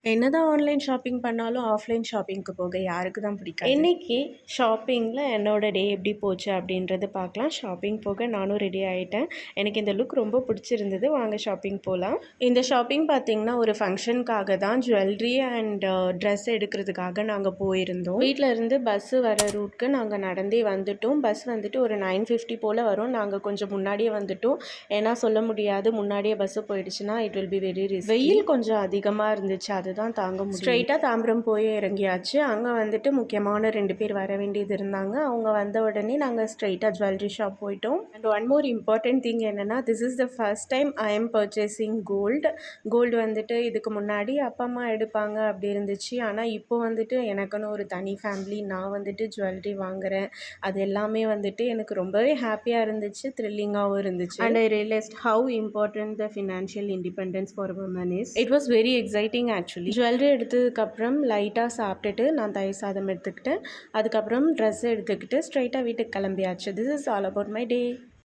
என்னதான் online shopping பண்ணாலும் offline ஷாப்பிங்க்கு போக யாருக்கு தான் பிடிக்காது? இன்னைக்கு ஷாப்பிங்கில் என்னோட டே எப்படி போச்சு அப்படின்றது பார்க்கலாம். ஷாப்பிங் போக நானும் ரெடி ஆகிட்டேன். எனக்கு இந்த லுக் ரொம்ப பிடிச்சிருந்தது. வாங்க ஷாப்பிங் போகலாம். இந்த ஷாப்பிங் பார்த்தீங்கன்னா, ஒரு ஃபங்ஷனுக்காக தான் ஜுவல்லரி அண்ட் ட்ரெஸ் எடுக்கிறதுக்காக நாங்கள் போயிருந்தோம். வீட்டில் இருந்து பஸ்ஸு வர ரூட்க்கு நாங்கள் நடந்தே வந்துட்டோம். பஸ் வந்துட்டு ஒரு 9:50 போல் வரும். நாங்கள் கொஞ்சம் முன்னாடியே வந்துட்டோம். ஏன்னா சொல்ல முடியாது, முன்னாடியே பஸ்ஸு போயிடுச்சுன்னா it will be very risky. வெயில் கொஞ்சம் அதிகமாக இருந்துச்சு, அதுதான் தாங்க முடியும். ஸ்ட்ரெயிட்டாக தாம்பரம் போய் இறங்கியாச்சு. அங்கே வந்துட்டு முக்கியமான 2 பேர் வர வேண்டியது இருந்தாங்க. அவங்க வந்த உடனே நாங்கள் ஸ்ட்ரெயிட்டாக ஜுவல்லரி ஷாப் போயிட்டோம். And one more important thing என்னென்னா, this is the first time I am purchasing gold வந்துட்டு இதுக்கு முன்னாடி அப்பா அம்மா எடுப்பாங்க அப்படி இருந்துச்சு. ஆனால் இப்போ வந்துட்டு எனக்குன்னு ஒரு தனி ஃபேமிலி, நான் வந்துட்டு ஜுவல்லரி வாங்குகிறேன். அது எல்லாமே வந்துட்டு எனக்கு ரொம்பவே ஹாப்பியாக இருந்துச்சு, த்ரில்லிங்காகவும் இருந்துச்சு. And I realised how important the financial independence for women is. It was very exciting actually. Jewellery எடுத்ததுக்கப்புறம் லைட்டாக சாப்பிட்டுட்டு நான் தயிர் சாதம் எடுத்துக்கிட்டேன். அதுக்கப்புறம் ட்ரெஸ் எடுத்துக்கிட்டு ஸ்ட்ரைட்டாக வீட்டுக்கு கிளம்பியாச்சு. This is all about my day.